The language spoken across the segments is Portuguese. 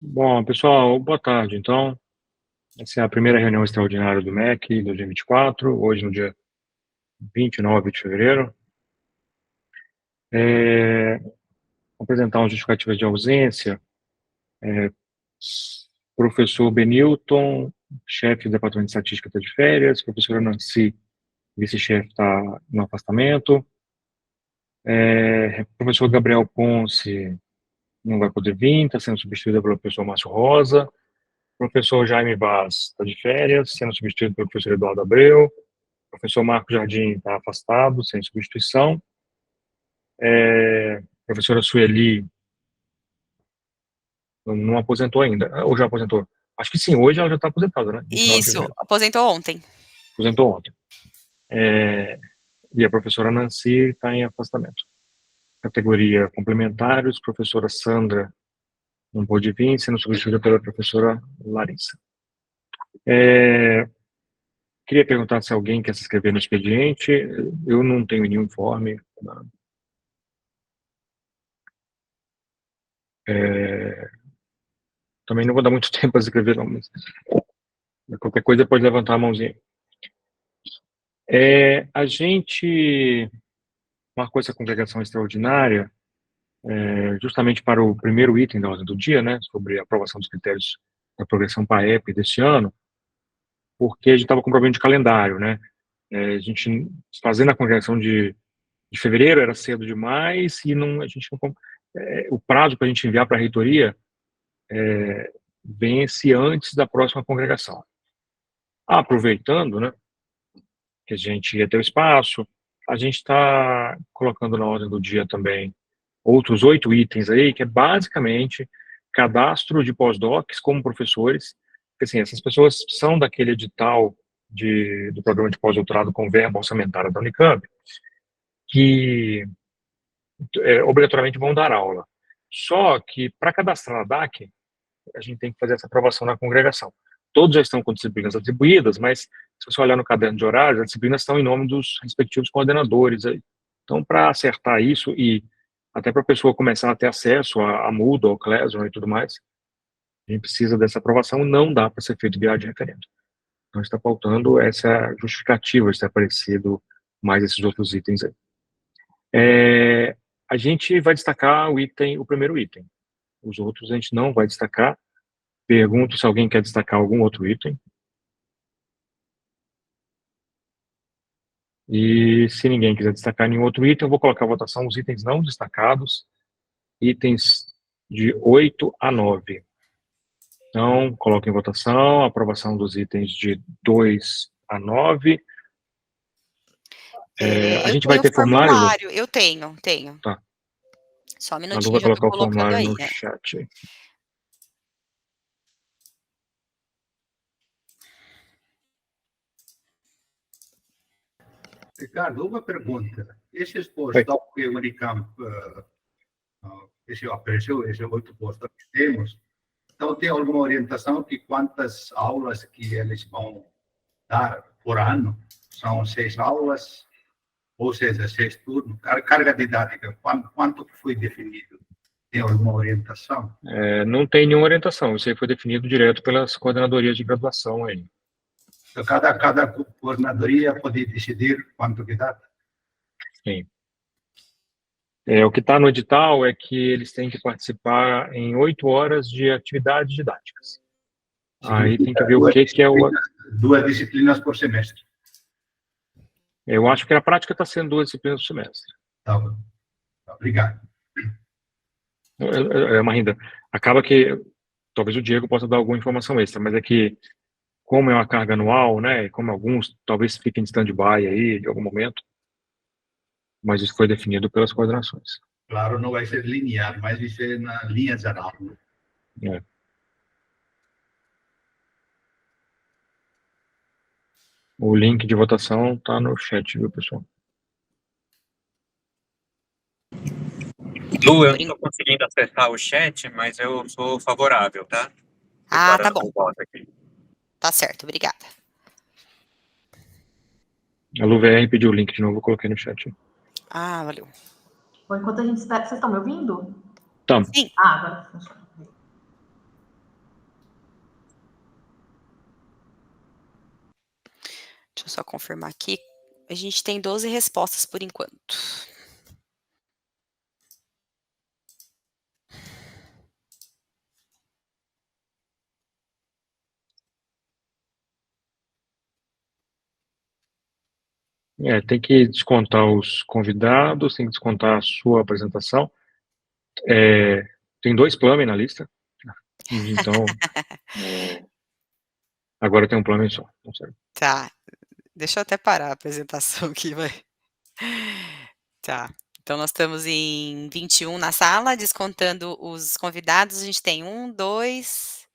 Bom, pessoal, boa tarde. Então, essa é a primeira reunião extraordinária do MEC 2024, hoje no dia 29 de fevereiro. Vou apresentar uma justificativa de ausência. Professor Benilton, chefe do Departamento de Estatística, está de férias. Professora Nancy, vice-chefe, está no afastamento. Professor Gabriel Ponce não vai poder vir, está sendo substituído pelo professor Márcio Rosa. Professor Jaime Vaz está de férias, sendo substituído pelo professor Eduardo Abreu. Professor Marco Jardim está afastado, sem substituição. Professora Sueli não aposentou ainda, ou já aposentou? Acho que sim, hoje ela já está aposentada, né? 29 de Isso, fevereiro. aposentou ontem. Aposentou ontem. E a professora Nancy está em afastamento. Categoria complementares, professora Sandra não pôde vir, sendo substituída pela professora Larissa. Queria perguntar se alguém quer se inscrever no expediente. Eu não tenho nenhum informe. Também não vou dar muito tempo para escrever, não, mas qualquer coisa pode levantar a mãozinha. A gente marcou essa congregação extraordinária justamente para o primeiro item da ordem do dia, né, sobre a aprovação dos critérios da progressão PAEP desse ano, porque a gente estava com problema de calendário, né? A gente, fazendo a congregação de fevereiro, era cedo demais e a gente não, o prazo para a gente enviar para a reitoria vence antes da próxima congregação. Aproveitando, né, que a gente ia ter o espaço, a gente está colocando na ordem do dia também outros 8 itens aí, que é basicamente cadastro de pós-docs como professores, porque assim, essas pessoas são daquele edital do programa de pós-doutorado com verba orçamentária da Unicamp, que obrigatoriamente vão dar aula. Só que, para cadastrar na DAC, a gente tem que fazer essa aprovação na congregação. Todos já estão com disciplinas atribuídas, mas se você olhar no caderno de horários, as disciplinas estão em nome dos respectivos coordenadores aí. Então, para acertar isso e até para a pessoa começar a ter acesso a Moodle, ao Classroom e tudo mais, a gente precisa dessa aprovação, não dá para ser feito via de referendo. Então, está faltando essa justificativa de ter aparecido mais esses outros itens aí. A gente vai destacar o primeiro item. Os outros a gente não vai destacar. Pergunto se alguém quer destacar algum outro item. E se ninguém quiser destacar nenhum outro item, eu vou colocar a votação os itens não destacados, itens de 8 a 9. Então, coloco em votação a aprovação dos itens de 2 a 9. A gente vai ter formulário, Lu? Eu tenho. Tá. Só um A Lu minutinho, vai já estou colocar o colocando formulário aí, no né? chat. Ricardo, uma pergunta. Esses pós-doc que o Unicamp apareceu, esses 8 pós-doc que temos, então tem alguma orientação de quantas aulas que eles vão dar por ano? São 6 aulas, ou seja, 6 turnos, carga didática, quanto foi definido? Tem alguma orientação? Não tem nenhuma orientação, isso aí foi definido direto pelas coordenadorias de graduação aí. Então, cada coordenadoria pode decidir quanto que dá? Sim. O que está no edital é que eles têm que participar em 8 horas de atividades didáticas. Aí tem que ver o que é o... 2 disciplinas por semestre. Eu acho que a prática está sendo 2 disciplinas por semestre. Tá bom. Obrigado. Marinda, acaba que talvez o Diego possa dar alguma informação extra, mas é que, como é uma carga anual, né, e como alguns talvez fiquem em stand-by aí de algum momento, mas isso foi definido pelas coordenações. Claro, não vai ser linear, mas vai ser na linha geral. É. O link de votação está no chat, viu, pessoal? Lu, eu não estou conseguindo acessar o chat, mas eu sou favorável, tá? Tá bom. Tá certo, obrigada. A Lu VR pediu o link de novo, eu coloquei no chat. Valeu. Bom, enquanto a gente espera... Vocês estão me ouvindo? Estamos. Sim. Agora funciona. Deixa eu só confirmar aqui. A gente tem 12 respostas por enquanto. Tem que descontar os convidados, tem que descontar a sua apresentação. Tem 2 Plummy na lista, então agora tem um Plummy só. Então, sério. Tá, deixa eu até parar a apresentação aqui, vai. Tá, então nós estamos em 21 na sala, descontando os convidados, a gente tem 1, 2,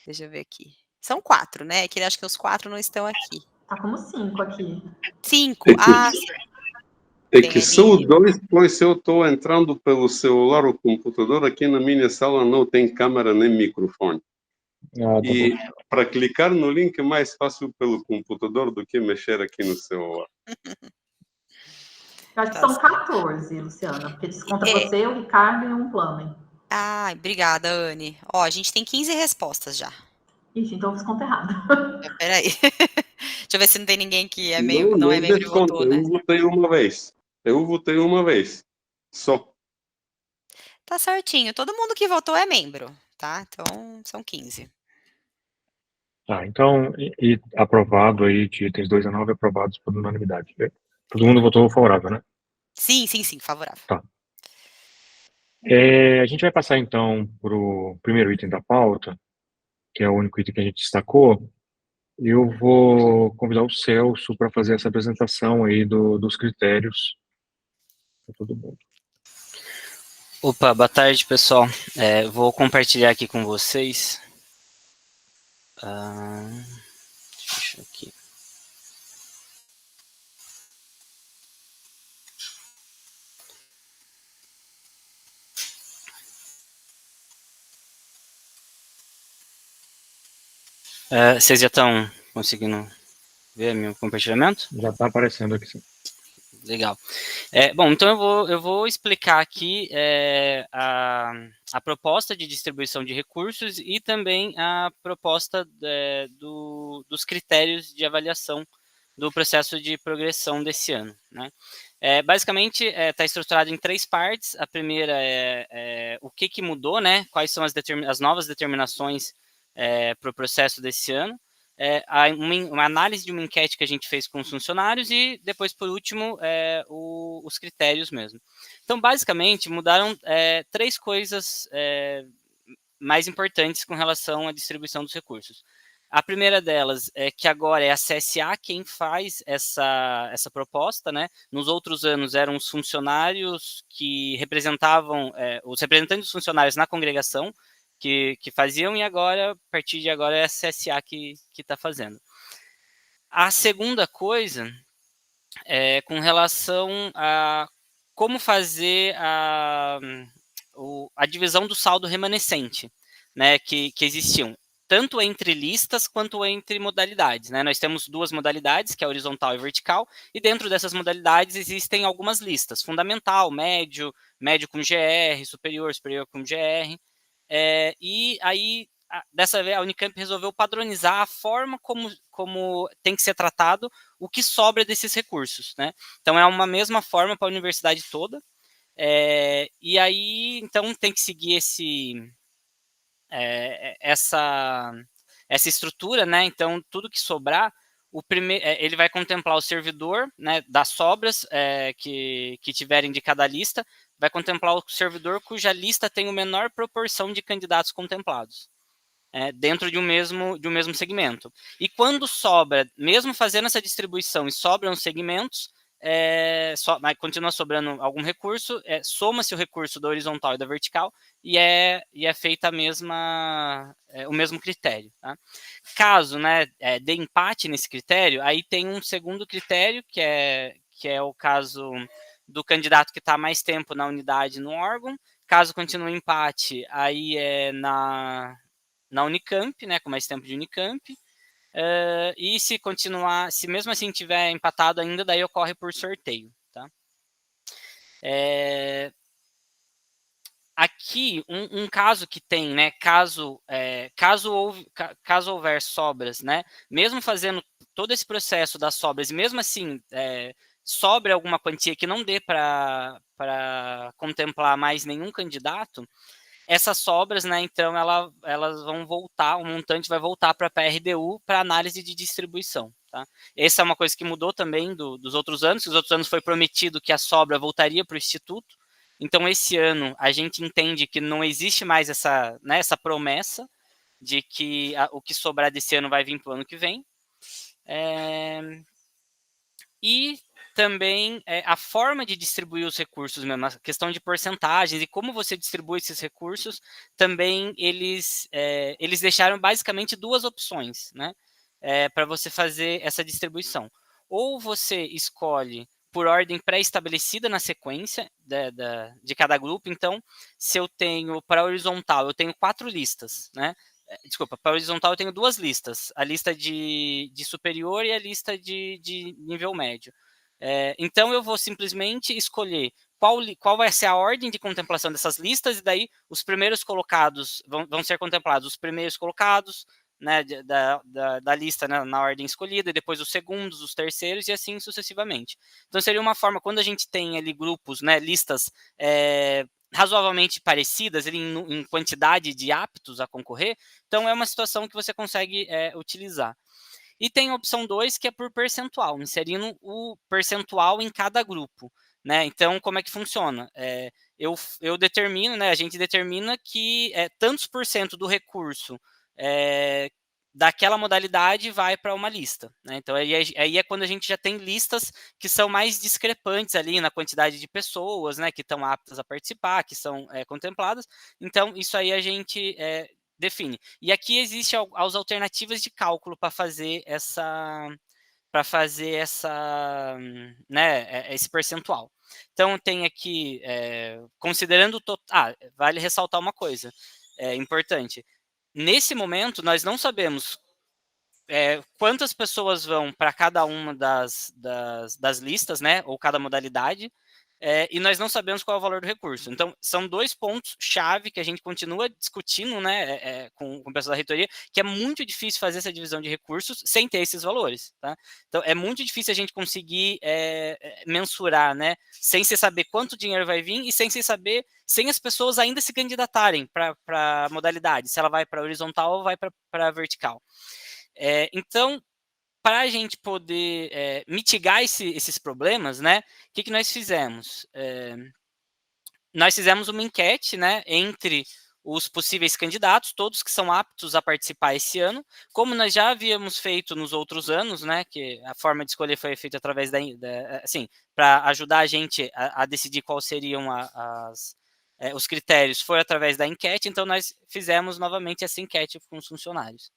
deixa eu ver aqui. São 4, né, que acho que os 4 não estão aqui. Tá como 5 aqui. 5, É Tem que ali. são 2, pois eu estou entrando pelo celular ou computador, aqui na minha sala não tem câmera nem microfone. Tá E bom. para clicar no link é mais fácil pelo computador do que mexer aqui no celular. Eu acho que Tá são 14, Luciana, porque desconta você, o Ricardo e um plano. Obrigada, Anne. Ó, a gente tem 15 respostas já. Ixi, então eu fiz conta errada. Espera aí. Deixa eu ver se não tem ninguém que Não, não é membro e desconta, votou, né? eu votei uma vez. Só. Tá certinho, todo mundo que votou é membro, tá? Então, são 15. Tá, então, aprovado aí, de itens 2 a 9 aprovados por unanimidade. Todo mundo votou favorável, né? Sim, favorável. Tá. A gente vai passar, então, para o primeiro item da pauta, que é o único item que a gente destacou. Eu vou convidar o Celso para fazer essa apresentação aí dos critérios para todo mundo. Opa, boa tarde, pessoal. Vou compartilhar aqui com vocês. Deixa eu aqui. Vocês já estão conseguindo ver meu compartilhamento? Já está aparecendo aqui, sim. Legal. Bom, então eu vou explicar aqui a proposta de distribuição de recursos e também a proposta dos critérios de avaliação do processo de progressão desse ano, né? Basicamente, está estruturado em 3 partes. A primeira é o que mudou, né? Quais são as novas determinações para o processo desse ano. Uma análise de uma enquete que a gente fez com os funcionários e depois, por último, os critérios mesmo. Então, basicamente, mudaram 3 coisas mais importantes com relação à distribuição dos recursos. A primeira delas é que agora é a CSA quem faz essa proposta, né? Nos outros anos eram os funcionários que representavam, os representantes dos funcionários na congregação, que faziam, e agora, a partir de agora, é a CSA que está fazendo. A segunda coisa é com relação a como fazer a divisão do saldo remanescente, né, que existiam, tanto entre listas quanto entre modalidades, né? Nós temos 2 modalidades, que é horizontal e vertical, e dentro dessas modalidades existem algumas listas, fundamental, médio com GR, superior com GR, e aí, dessa vez, a Unicamp resolveu padronizar a forma como tem que ser tratado o que sobra desses recursos, né? Então, é uma mesma forma para a universidade toda, e aí, então, tem que seguir essa estrutura, né? Então, tudo que sobrar, ele vai contemplar o servidor, né, das sobras que tiverem de cada lista, vai contemplar o servidor cuja lista tem a menor proporção de candidatos contemplados, dentro de um mesmo segmento. E quando sobra, mesmo fazendo essa distribuição e sobram segmentos, mas continua sobrando algum recurso, soma-se o recurso da horizontal e da vertical e é feita o mesmo critério. Tá? Caso, né, dê empate nesse critério, aí tem um segundo critério, que é o caso do candidato que está mais tempo na unidade no órgão. Caso continue empate, aí é na Unicamp, né, com mais tempo de Unicamp. E se continuar, se mesmo assim tiver empatado ainda, daí ocorre por sorteio, tá? aqui, um caso que tem, né, caso houver sobras, né, mesmo fazendo todo esse processo das sobras, e mesmo assim sobre alguma quantia que não dê para contemplar mais nenhum candidato, essas sobras, né, então elas vão voltar, o montante vai voltar para a PRDU para análise de distribuição. Tá? Essa é uma coisa que mudou também dos outros anos, que os outros anos foi prometido que a sobra voltaria para o Instituto. Então, esse ano, a gente entende que não existe mais essa, né, essa promessa de que o que sobrar desse ano vai vir para o ano que vem. E também a forma de distribuir os recursos mesmo, a questão de porcentagens e como você distribui esses recursos, também eles deixaram basicamente duas opções, né, para você fazer essa distribuição. Ou você escolhe por ordem pré-estabelecida na sequência de cada grupo. Então, se eu tenho para horizontal, eu tenho 4 listas, né? Desculpa, para horizontal eu tenho 2 listas, a lista de superior e a lista de nível médio. Então eu vou simplesmente escolher qual vai ser a ordem de contemplação dessas listas, e daí os primeiros colocados vão ser contemplados, os primeiros colocados, né, da lista, né, na ordem escolhida, e depois os segundos, os terceiros, e assim sucessivamente. Então seria uma forma, quando a gente tem ali grupos, né, listas razoavelmente parecidas em quantidade de aptos a concorrer, então é uma situação que você consegue utilizar. E tem a opção 2, que é por percentual, inserindo o percentual em cada grupo. Né? Então, como é que funciona? Eu determino, né, a gente determina que tantos por cento do recurso daquela modalidade vai para uma lista. Né? Então, aí é quando a gente já tem listas que são mais discrepantes ali na quantidade de pessoas, né, que estão aptas a participar, que são contempladas. Então, isso aí a gente define. E aqui existe as alternativas de cálculo para fazer né, esse percentual. Então, tem aqui, considerando o total. Vale ressaltar uma coisa importante. Nesse momento, nós não sabemos quantas pessoas vão para cada uma das listas, né, ou cada modalidade, e nós não sabemos qual é o valor do recurso. Então, são 2 pontos-chave que a gente continua discutindo, né, com o pessoal da reitoria, que é muito difícil fazer essa divisão de recursos sem ter esses valores. Tá? Então, é muito difícil a gente conseguir mensurar, né, sem se saber quanto dinheiro vai vir e sem se saber, sem as pessoas ainda se candidatarem para a modalidade, se ela vai para horizontal ou vai para vertical. Então, para a gente poder mitigar esses problemas, né, o que nós fizemos? Nós fizemos uma enquete, né, entre os possíveis candidatos, todos que são aptos a participar esse ano, como nós já havíamos feito nos outros anos, né, que a forma de escolher foi feita através assim, para ajudar a gente a decidir quais seriam os critérios, foi através da enquete. Então nós fizemos novamente essa enquete com os funcionários.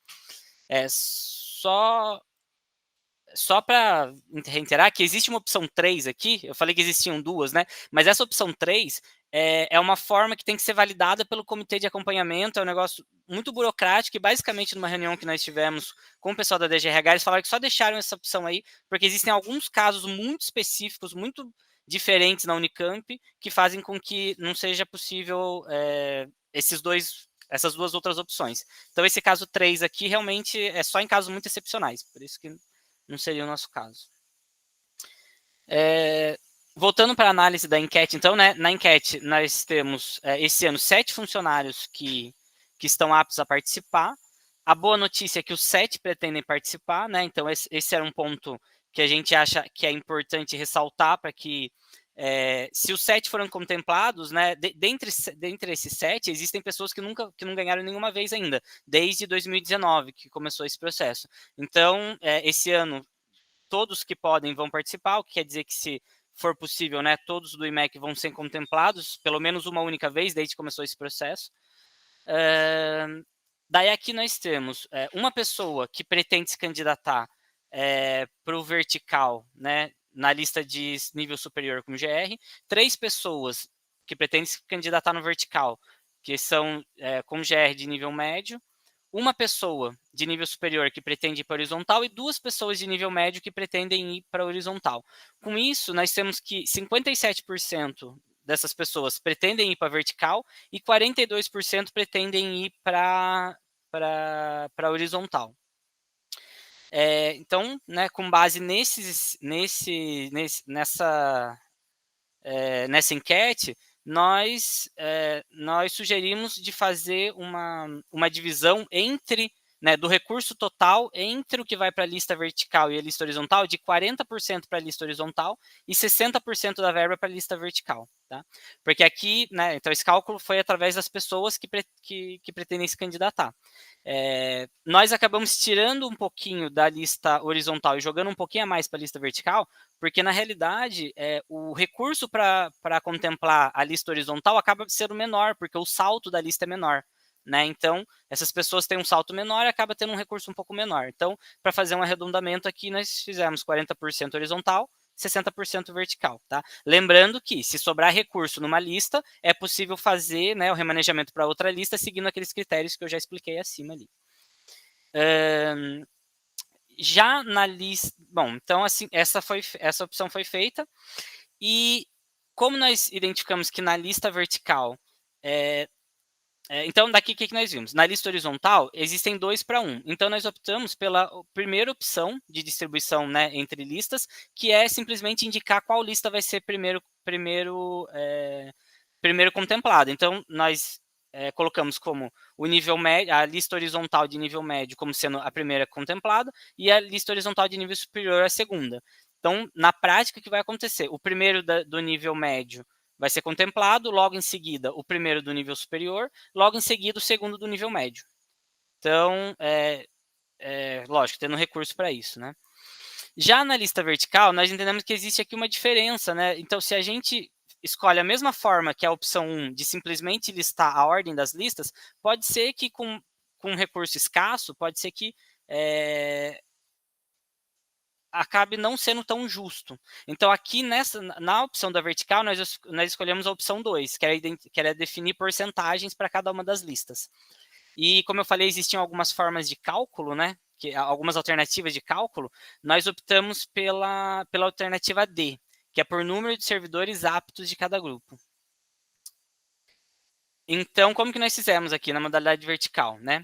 Só para reiterar que existe uma opção 3 aqui, eu falei que existiam 2, né? Mas essa opção 3 é uma forma que tem que ser validada pelo comitê de acompanhamento, é um negócio muito burocrático, e basicamente numa reunião que nós tivemos com o pessoal da DGRH, eles falaram que só deixaram essa opção aí, porque existem alguns casos muito específicos, muito diferentes na Unicamp, que fazem com que não seja possível essas 2 outras opções. Então, esse caso 3 aqui realmente é só em casos muito excepcionais, por isso que não seria o nosso caso. Voltando para a análise da enquete, então, né, na enquete nós temos, esse ano, 7 funcionários que estão aptos a participar. A boa notícia é que os 7 pretendem participar, né, então esse era um ponto que a gente acha que é importante ressaltar, para que, se os 7 foram contemplados, né, dentre esses 7, existem pessoas que não ganharam nenhuma vez ainda, desde 2019, que começou esse processo. Então, esse ano, todos que podem vão participar, o que quer dizer que, se for possível, né, todos do IMEC vão ser contemplados, pelo menos uma única vez, desde que começou esse processo. Daí aqui nós temos uma pessoa que pretende se candidatar para o vertical, né, na lista de nível superior com GR, 3 pessoas que pretendem se candidatar no vertical, que são com GR de nível médio, uma pessoa de nível superior que pretende ir para horizontal e 2 pessoas de nível médio que pretendem ir para horizontal. Com isso, nós temos que 57% dessas pessoas pretendem ir para vertical e 42% pretendem ir para horizontal. Então, né, com base nessa enquete, nós sugerimos de fazer uma divisão entre, né, do recurso total entre o que vai para a lista vertical e a lista horizontal, de 40% para a lista horizontal e 60% da verba para a lista vertical. Tá? Porque aqui, né, então esse cálculo foi através das pessoas que pretendem se candidatar. Nós acabamos tirando um pouquinho da lista horizontal e jogando um pouquinho a mais para a lista vertical, porque na realidade o recurso para contemplar a lista horizontal acaba sendo menor, porque o salto da lista é menor. Né? Então, essas pessoas têm um salto menor e acaba tendo um recurso um pouco menor. Então, para fazer um arredondamento aqui, nós fizemos 40% horizontal, 60% vertical. Tá? Lembrando que, se sobrar recurso numa lista, é possível fazer, né, o remanejamento para outra lista, seguindo aqueles critérios que eu já expliquei acima ali. Já na lista... Bom, então, assim, essa opção foi feita. E como nós identificamos que na lista vertical... então, daqui o que nós vimos? Na lista horizontal, existem 2:1. Então, nós optamos pela primeira opção de distribuição, né, entre listas, que é simplesmente indicar qual lista vai ser primeiro contemplada. Então, nós colocamos como o nível médio, a lista horizontal de nível médio como sendo a primeira contemplada e a lista horizontal de nível superior a segunda. Então, na prática, o que vai acontecer? O primeiro do nível médio vai ser contemplado, logo em seguida o primeiro do nível superior, logo em seguida o segundo do nível médio. Então, lógico, tendo recurso para isso, né? Já na lista vertical, nós entendemos que existe aqui uma diferença, né? Então, se a gente escolhe a mesma forma que a opção 1 de simplesmente listar a ordem das listas, pode ser que com recurso escasso, pode ser que acabe não sendo tão justo. Então, aqui na opção da vertical, nós escolhemos a opção 2, que era definir porcentagens para cada uma das listas. E, como eu falei, existiam algumas formas de cálculo, né? Algumas alternativas de cálculo. Nós optamos pela alternativa D, que é por número de servidores aptos de cada grupo. Então, como que nós fizemos aqui na modalidade vertical, né?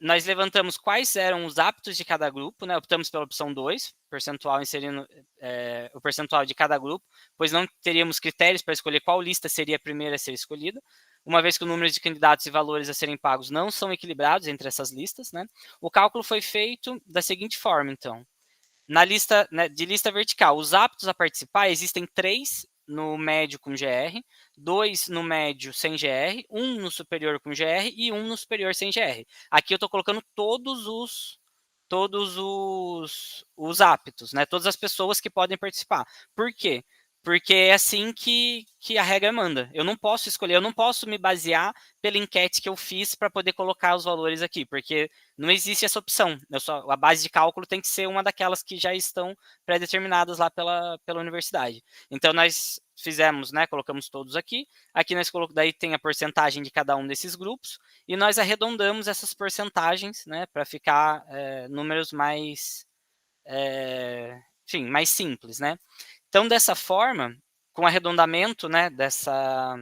Nós levantamos quais eram os aptos de cada grupo, né? Optamos pela opção 2, percentual inserindo o percentual de cada grupo, pois não teríamos critérios para escolher qual lista seria a primeira a ser escolhida, uma vez que o número de candidatos e valores a serem pagos não são equilibrados entre essas listas, né? O cálculo foi feito da seguinte forma, então. Na lista, né, de lista vertical, os aptos a participar, existem 3 no médio com GR, 2 no médio sem GR, 1 no superior com GR e 1 no superior sem GR. Aqui eu estou colocando todos os aptos, né? Todas as pessoas que podem participar. Por quê? Porque é assim que a regra manda. Eu não posso escolher, eu não posso me basear pela enquete que eu fiz para poder colocar os valores aqui, porque não existe essa opção. A base de cálculo tem que ser uma daquelas que já estão pré-determinadas lá pela universidade. Então, nós fizemos, né, colocamos todos aqui. Aqui nós colocamos, daí tem a porcentagem de cada um desses grupos, e nós arredondamos essas porcentagens, né, para ficar números mais, enfim, mais simples, né. Então, dessa forma, com o arredondamento, né, dessa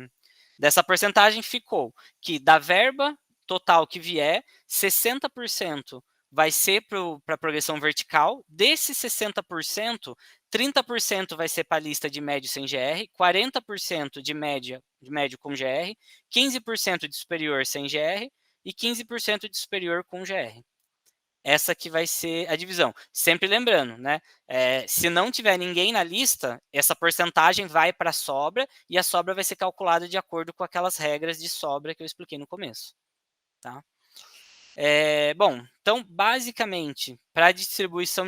porcentagem, ficou que da verba total que vier, 60% vai ser para a progressão vertical. Desses 60%, 30% vai ser para a lista de médio sem GR, 40% de médio com GR, 15% de superior sem GR e 15% de superior com GR. Essa que vai ser a divisão. Sempre lembrando, né? Se não tiver ninguém na lista, essa porcentagem vai para a sobra e a sobra vai ser calculada de acordo com aquelas regras de sobra que eu expliquei no começo. Tá? Bom, então, basicamente, para a distribuição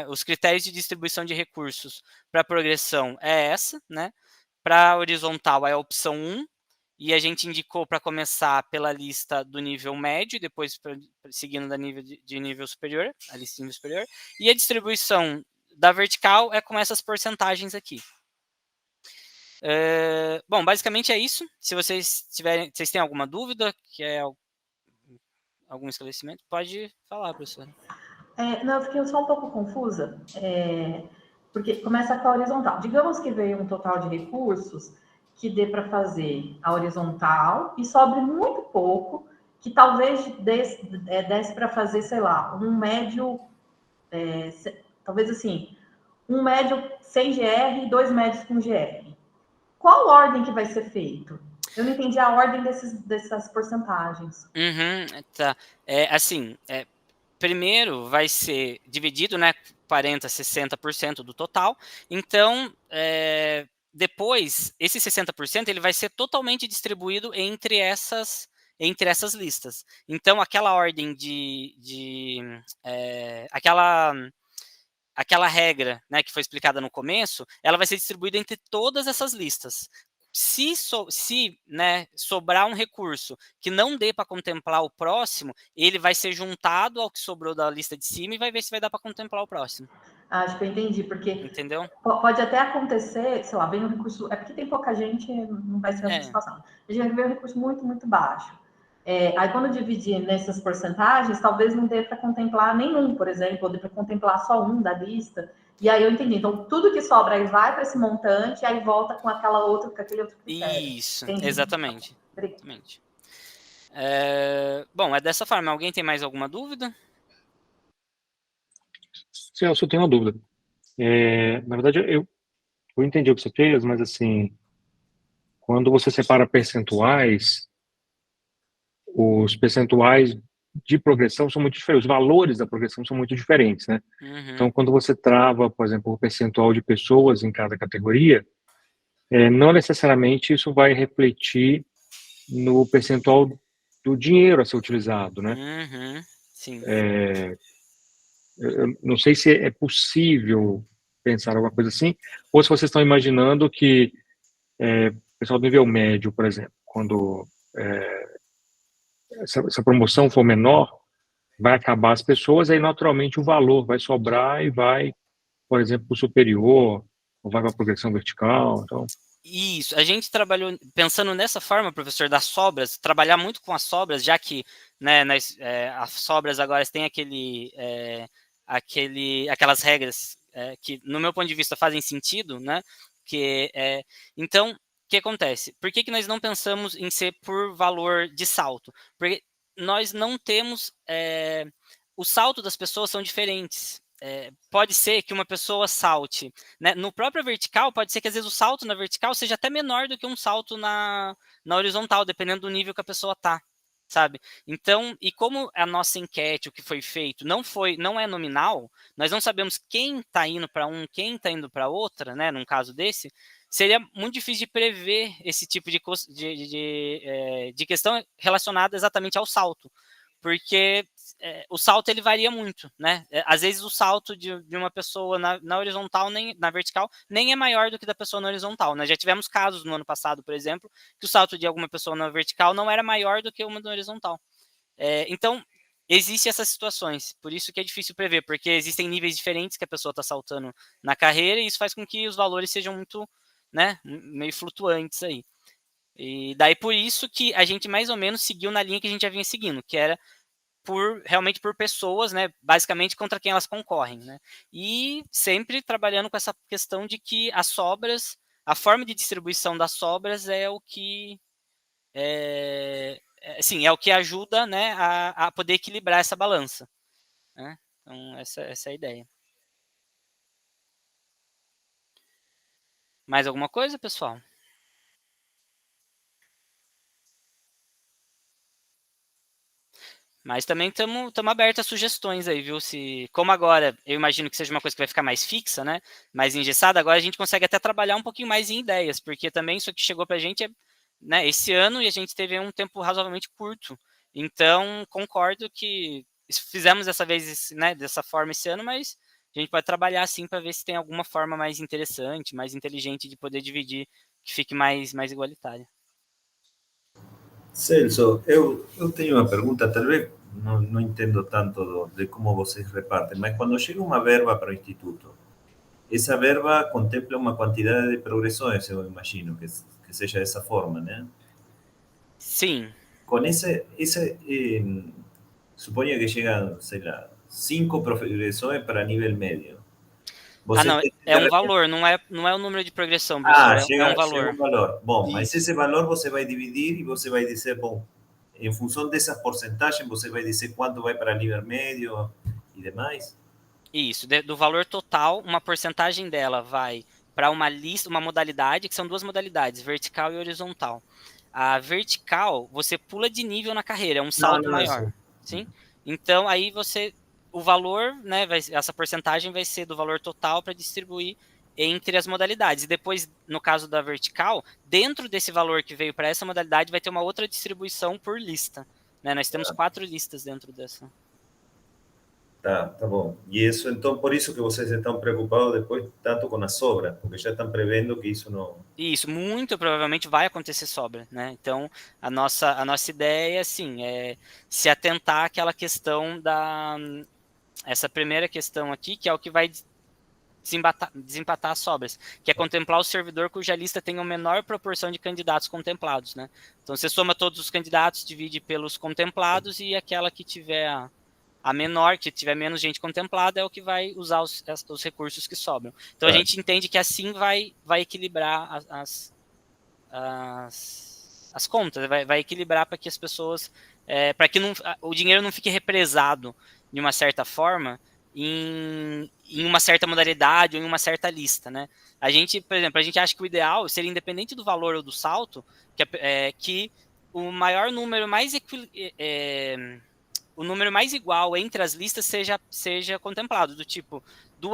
os critérios de distribuição de recursos para a progressão é essa, né? Para a horizontal é a opção 1, e a gente indicou para começar pela lista do nível médio, depois seguindo da nível de nível superior, a lista de nível superior, e a distribuição da vertical é com essas porcentagens aqui. Bom, basicamente é isso. Se vocês têm alguma dúvida, algum esclarecimento, pode falar, professora. Não, eu fiquei só um pouco confusa, porque começa com a horizontal. Digamos que veio um total de recursos que dê para fazer a horizontal e sobre muito pouco, que talvez desse para fazer, sei lá, um médio, talvez assim, um médio sem GR e 2 médios com GR. Qual ordem que vai ser feito? Eu não entendi a ordem dessas porcentagens. Tá. Assim, primeiro vai ser dividido, né, 40%, 60% do total. Então, depois, esse 60% ele vai ser totalmente distribuído entre essas listas. Então, aquela ordem aquela regra, né, que foi explicada no começo, ela vai ser distribuída entre todas essas listas. Se né, sobrar um recurso que não dê para contemplar o próximo, ele vai ser juntado ao que sobrou da lista de cima e vai ver se vai dar para contemplar o próximo. Acho que eu entendi, porque entendeu? Pode até acontecer, sei lá, vem um recurso, é porque tem pouca gente, não vai ser a situação. A gente vai ver um recurso muito, muito baixo. Aí quando dividir nessas porcentagens, talvez não dê para contemplar nenhum, por exemplo, ou dê para contemplar só um da lista. E aí eu entendi. Então, tudo que sobra aí vai para esse montante, e aí volta com aquele outro critério. Isso, Entendi. exatamente. Bom, é dessa forma. Alguém tem mais alguma dúvida? Celso, eu tenho uma dúvida. Na verdade, eu entendi o que você fez, mas assim, quando você separa percentuais, os percentuais de progressão são muito diferentes, os valores da progressão são muito diferentes, né? Então, quando você trava, por exemplo, o percentual de pessoas em cada categoria, não necessariamente isso vai refletir no percentual do dinheiro a ser utilizado, né? Sim. Eu não sei se é possível pensar alguma coisa assim, ou se vocês estão imaginando que o pessoal do nível médio, por exemplo, quando essa promoção for menor, vai acabar as pessoas, aí naturalmente o valor vai sobrar e vai, por exemplo, para o superior, ou vai para a progressão vertical. Então... Isso, a gente trabalhou pensando nessa forma, professor, das sobras, trabalhar muito com as sobras, já que, né, as sobras agora têm aquelas regras que, no meu ponto de vista, fazem sentido, né? Então, o que acontece? Por que nós não pensamos em ser por valor de salto? Porque nós não temos... o salto das pessoas são diferentes. Pode ser que uma pessoa salte, né? No próprio vertical, pode ser que às vezes o salto na vertical seja até menor do que um salto na horizontal, dependendo do nível que a pessoa tá, sabe? Então, e como a nossa enquete, o que foi feito, não é nominal, nós não sabemos quem está indo para um, quem está indo para outra, né? Num caso desse, seria muito difícil de prever esse tipo de questão relacionada exatamente ao salto, porque o salto ele varia muito, né? Às vezes o salto de uma pessoa na horizontal, nem na vertical, nem é maior do que da pessoa na horizontal, né? Já tivemos casos no ano passado, por exemplo, que o salto de alguma pessoa na vertical não era maior do que uma na horizontal. Então, existem essas situações, por isso que é difícil prever, porque existem níveis diferentes que a pessoa está saltando na carreira, e isso faz com que os valores sejam muito, né, meio flutuantes aí. E daí por isso que a gente mais ou menos seguiu na linha que a gente já vinha seguindo, que era realmente por pessoas, né, basicamente contra quem elas concorrem, né, e sempre trabalhando com essa questão de que as sobras, a forma de distribuição das sobras é o que é o que ajuda, né, a poder equilibrar essa balança, né? Então essa é a ideia. Mais alguma coisa, pessoal? Mas também estamos abertos a sugestões aí, viu? Como agora, eu imagino que seja uma coisa que vai ficar mais fixa, né? Mais engessada, agora a gente consegue até trabalhar um pouquinho mais em ideias, porque também isso que chegou para a gente né, esse ano, e a gente teve um tempo razoavelmente curto. Então, concordo que fizemos dessa vez, né, dessa forma esse ano, mas a gente pode trabalhar assim para ver se tem alguma forma mais interessante, mais inteligente de poder dividir, que fique mais igualitária. Celso, eu tenho uma pergunta, talvez não entendo tanto de como vocês repartem, mas quando chega uma verba para o Instituto, essa verba contempla uma quantidade de progressões, eu imagino, que seja dessa forma, né? Sim. Com suponha que chegam, sei lá, 5 progressões para nível médio. Você não, tem que, é de um repente- valor, não é o número de progressão, professor, é um chega valor. um valor. Bom, mas Isso. esse valor você vai dividir e você vai dizer, bom, em função dessas porcentagens, você vai dizer quanto vai para nível médio e demais? Isso, do valor total, uma porcentagem dela vai para uma lista, uma modalidade, que são duas modalidades, vertical e horizontal. A vertical, você pula de nível na carreira, é um salto não, maior, sim? Então, aí o valor, né, essa porcentagem vai ser do valor total para distribuir entre as modalidades. E depois, no caso da vertical, dentro desse valor que veio para essa modalidade, vai ter uma outra distribuição por lista, né? Nós temos 4 listas dentro dessa. Tá bom. E isso, então, por isso que vocês estão preocupados depois tanto com a sobra, porque já estão prevendo que isso não... Isso, muito provavelmente vai acontecer sobra, né? Então, a nossa ideia, assim, é se atentar àquela questão essa primeira questão aqui, que é o que vai desempatar as sobras, que é contemplar o servidor cuja lista tem a menor proporção de candidatos contemplados, né? Então, você soma todos os candidatos, divide pelos contemplados e aquela que tiver a menor, que tiver menos gente contemplada, é o que vai usar os recursos que sobram. Então, a gente entende que assim vai equilibrar as contas, vai equilibrar para que as pessoas, para que o dinheiro não fique represado de uma certa forma em uma certa modalidade ou em uma certa lista, né? A gente, por exemplo, a gente acha que o ideal seria, independente do valor ou do salto, que o maior número o número mais igual entre as listas seja contemplado, do tipo,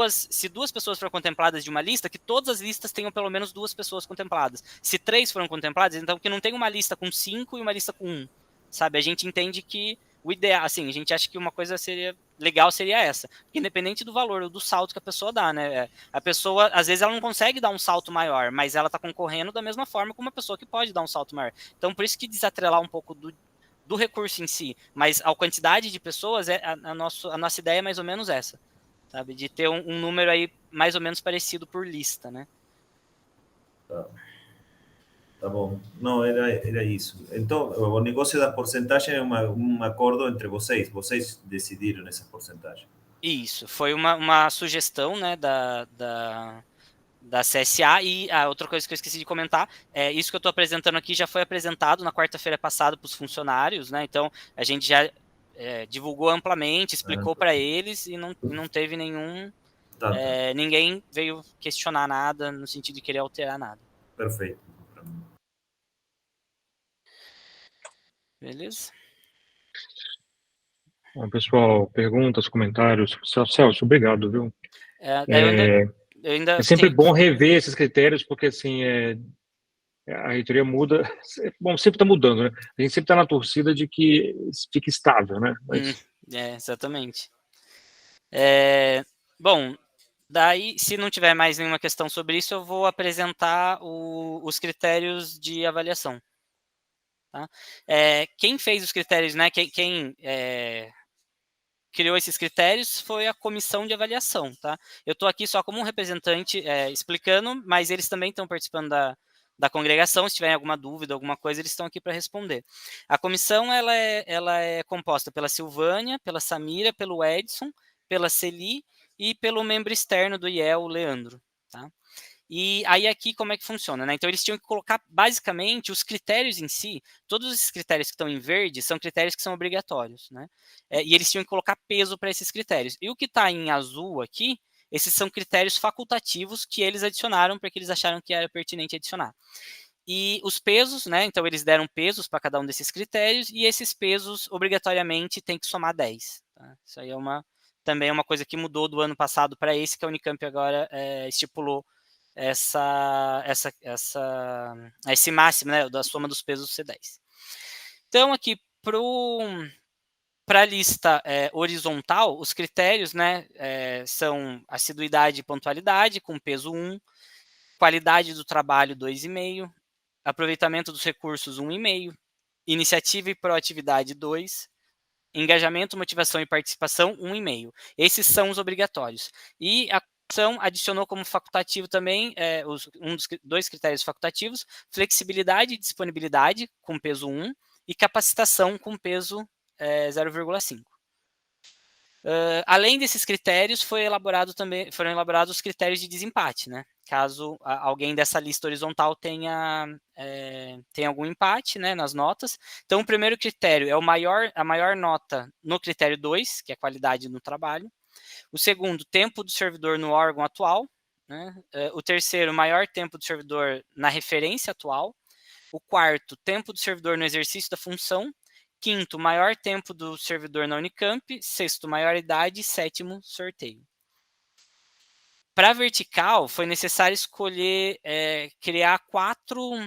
se 2 pessoas foram contempladas de uma lista, que todas as listas tenham pelo menos 2 pessoas contempladas. Se 3 foram contempladas, então que não tenha uma lista com 5 e uma lista com 1, sabe? A gente entende que o ideal, assim, a gente acha que uma coisa legal seria essa, porque independente do valor ou do salto que a pessoa dá, né? A pessoa, às vezes, ela não consegue dar um salto maior, mas ela está concorrendo da mesma forma com uma pessoa que pode dar um salto maior. Então, por isso que desatrelar um pouco do recurso em si, mas a quantidade de pessoas, a nossa ideia é mais ou menos essa, sabe? De ter um número aí mais ou menos parecido por lista, né? Tá bom. Não, era isso. Então, o negócio da porcentagem é um acordo entre vocês. Vocês decidiram essa porcentagem. Isso, foi uma sugestão, né, da CSA, e a outra coisa que eu esqueci de comentar, isso que eu estou apresentando aqui já foi apresentado na quarta-feira passada para os funcionários, né? Então a gente já divulgou amplamente, explicou para eles e não teve ninguém veio questionar nada no sentido de querer alterar nada. Perfeito. Beleza? Bom, pessoal, perguntas, comentários. Celso, obrigado, viu? Eu ainda É sempre bom rever esses critérios, porque assim, a reitoria muda, bom, sempre está mudando, né? A gente sempre está na torcida de que fique estável, né? Mas... exatamente. Bom, daí, se não tiver mais nenhuma questão sobre isso, eu vou apresentar os critérios de avaliação. Tá? Quem fez os critérios, né? Quem criou esses critérios foi a comissão de avaliação, tá? Eu estou aqui só como um representante explicando, mas eles também estão participando da congregação. Se tiverem alguma dúvida, alguma coisa, eles estão aqui para responder. A comissão ela é composta pela Silvânia, pela Samira, pelo Edson, pela Celi e pelo membro externo do IEL, o Leandro, tá? E aí aqui como é que funciona, né? Então eles tinham que colocar basicamente os critérios em si, todos esses critérios que estão em verde são critérios que são obrigatórios, né? E eles tinham que colocar peso para esses critérios. E o que está em azul aqui, esses são critérios facultativos que eles adicionaram porque eles acharam que era pertinente adicionar. E os pesos, né? Então eles deram pesos para cada um desses critérios e esses pesos obrigatoriamente tem que somar 10. Tá? Isso aí também é uma coisa que mudou do ano passado para esse, que a Unicamp agora estipulou esse máximo, né, da soma dos pesos C10. Então, aqui para a lista horizontal, os critérios, né, são assiduidade e pontualidade, com peso 1, qualidade do trabalho 2,5, aproveitamento dos recursos 1,5, iniciativa e proatividade 2, engajamento, motivação e participação 1,5. Esses são os obrigatórios. E a adicionou como facultativo também dos 2 critérios facultativos, flexibilidade e disponibilidade, com peso 1, e capacitação com peso 0,5. Além desses critérios, foram elaborados os critérios de desempate, né? Caso alguém dessa lista horizontal tenha algum empate, né, nas notas. Então, o primeiro critério é a maior nota no critério 2, que é qualidade no trabalho. O segundo, tempo do servidor no órgão atual. Né? O terceiro, maior tempo do servidor na referência atual. O quarto, tempo do servidor no exercício da função. Quinto, maior tempo do servidor na Unicamp. Sexto, maior idade. Sétimo, sorteio. Para vertical, foi necessário escolher, criar quatro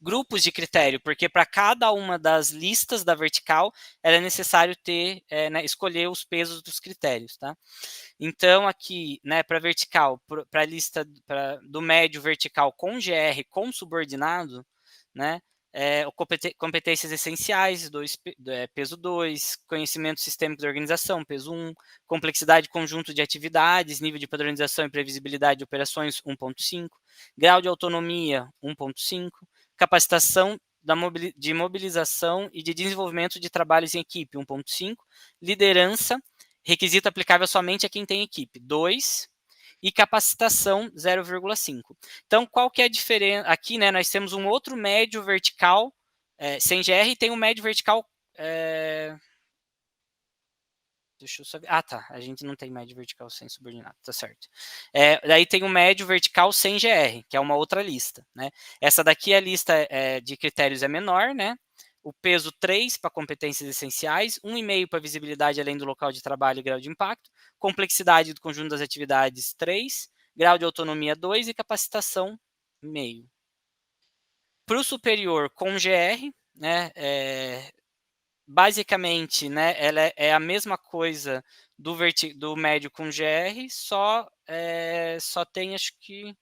grupos de critério, porque para cada uma das listas da vertical era necessário né, escolher os pesos dos critérios, tá? Então, aqui, né, para vertical, para a lista do médio vertical com GR com subordinado, né, competências essenciais, peso 2, conhecimento sistêmico da organização, peso 1, complexidade conjunto de atividades, nível de padronização e previsibilidade de operações, 1.5, grau de autonomia, 1.5, capacitação de mobilização e de desenvolvimento de trabalhos em equipe, 1.5, liderança, requisito aplicável somente a quem tem equipe, 2, e capacitação, 0,5. Então, qual que é a diferença? Aqui, né, nós temos um outro médio vertical sem GR e tem um médio vertical... Deixa eu saber. Ah, tá. A gente não tem médio vertical sem subordinado, tá certo. Daí tem o médio vertical sem GR, que é uma outra lista, né? Essa daqui, a lista de critérios é menor, né? O peso 3 para competências essenciais, 1,5 para visibilidade além do local de trabalho e grau de impacto, complexidade do conjunto das atividades 3, grau de autonomia 2 e capacitação meio. Para o superior com GR, né, basicamente, né, ela é a mesma coisa do médio com GR, só tem, acho que,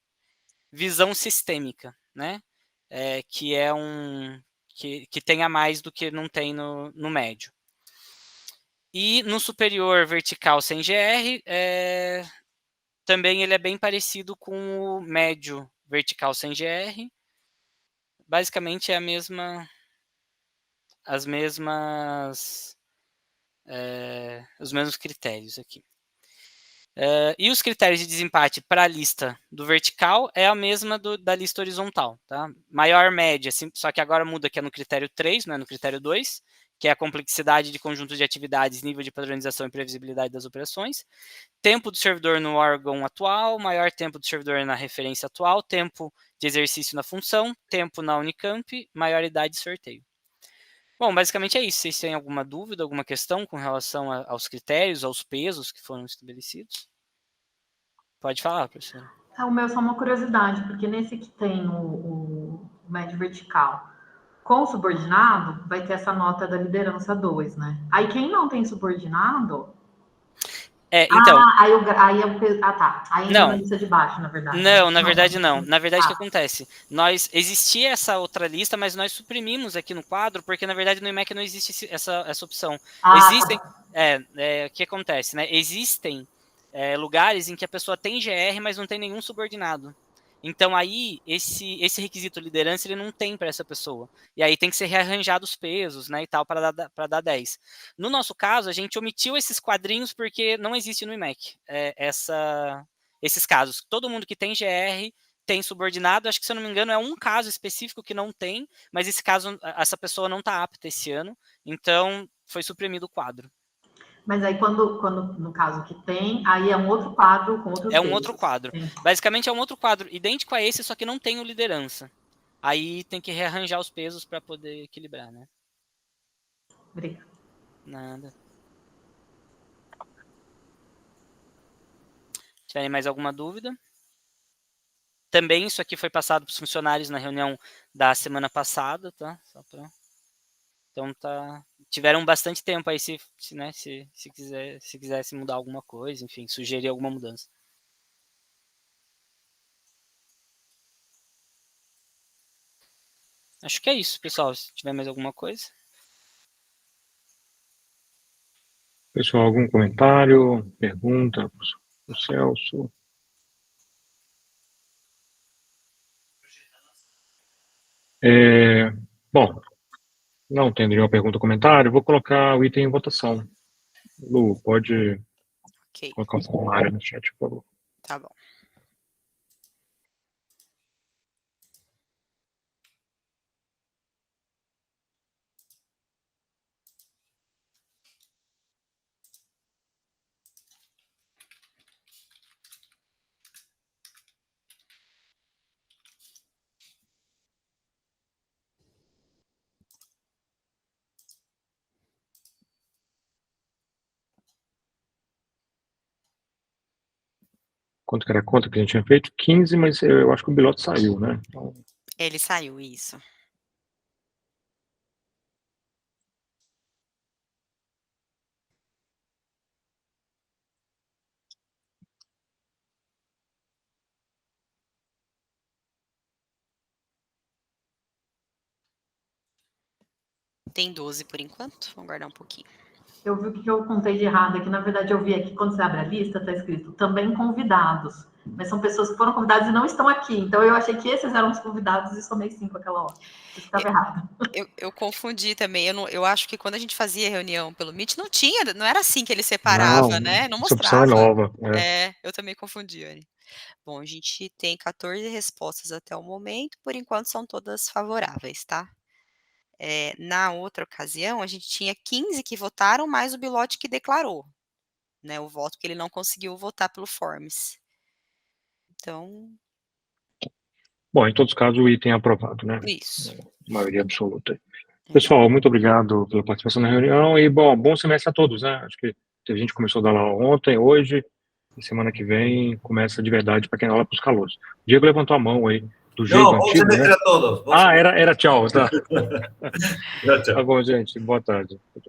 visão sistêmica, né, que é que tenha mais do que não tem no médio. E no superior vertical sem GR, também ele é bem parecido com o médio vertical sem GR. Basicamente é os mesmos critérios aqui. E os critérios de desempate para a lista do vertical é a mesma da lista horizontal. Tá? Maior média, só que agora muda, que é no critério 3, não é no critério 2, que é a complexidade de conjunto de atividades, nível de padronização e previsibilidade das operações. Tempo do servidor no órgão atual, maior tempo do servidor na referência atual, tempo de exercício na função, tempo na Unicamp, maior idade e sorteio. Bom, basicamente é isso. Vocês têm alguma dúvida, alguma questão com relação aos critérios, aos pesos que foram estabelecidos? Pode falar, professora. O meu é só uma curiosidade, porque nesse que tem o médio vertical com subordinado, vai ter essa nota da liderança 2, né? Aí quem não tem subordinado... Então... tá. Aí entra na lista de baixo, na verdade. Não, na verdade não. Na verdade, o que acontece? Existia essa outra lista, mas nós suprimimos aqui no quadro, porque na verdade no IMEC não existe essa opção. Existem... o que acontece, né? Existem lugares em que a pessoa tem GR, mas não tem nenhum subordinado. Então aí, esse requisito liderança, ele não tem para essa pessoa. E aí tem que ser rearranjado os pesos, né, e tal, para dar 10. No nosso caso, a gente omitiu esses quadrinhos porque não existe no IMEC esses casos. Todo mundo que tem GR tem subordinado. Acho que, se eu não me engano, é um caso específico que não tem, mas esse caso, essa pessoa não está apta esse ano. Então, foi suprimido o quadro. Mas aí, quando no caso que tem, aí é um outro quadro com outros pesos. Outro quadro. Sim. Basicamente, é um outro quadro idêntico a esse, só que não tem o liderança. Aí tem que rearranjar os pesos para poder equilibrar, né? Obrigada. Nada. Tiverem mais alguma dúvida? Também isso aqui foi passado para os funcionários na reunião da semana passada, tá? Só pra... Então, tiveram bastante tempo aí se quisesse mudar alguma coisa, enfim, sugerir alguma mudança. Acho que é isso, pessoal. Se tiver mais alguma coisa. Pessoal, algum comentário, pergunta para o Celso? Bom, Não tendo nenhuma pergunta ou comentário, vou colocar o item em votação. Lu, pode Ok, colocar o formulário no chat, por favor. tá bom. Quanto que era a conta que a gente tinha feito? 15, mas eu acho que o Biloto saiu, né? Então, Ele saiu, isso. Tem 12 por enquanto, vamos guardar um pouquinho. Eu vi o que eu contei de errado aqui. Na verdade, eu vi aqui, quando você abre a lista, está escrito também convidados. Mas são pessoas que foram convidadas e não estão aqui. Então, eu achei que esses eram os convidados e somei 5 aquela hora. Isso estava errado. Eu confundi também. Eu acho que quando a gente fazia reunião pelo Meet, não era assim que ele separava, né? Não essa opção é mostrava. nova. Eu também confundi, Anny. Bom, a gente tem 14 respostas até o momento, por enquanto são todas favoráveis, tá? Na outra ocasião, a gente tinha 15 que votaram, mais o Bilotti que declarou, né? O voto que ele não conseguiu votar pelo Forms. Então, Bom, em todos os casos, o item é aprovado, né? isso. Maioria absoluta. Pessoal, muito obrigado pela participação na reunião e, bom semestre a todos, né? Acho que teve gente que começou a dar aula ontem, hoje, e semana que vem começa de verdade para quem dá aula para os calouros. O Diego levantou a mão aí, do jeito No, bom antigo, né? semestre a todos. Era tchau, tá? Tchau, tchau. Tá bom, gente. Boa tarde. Tchau.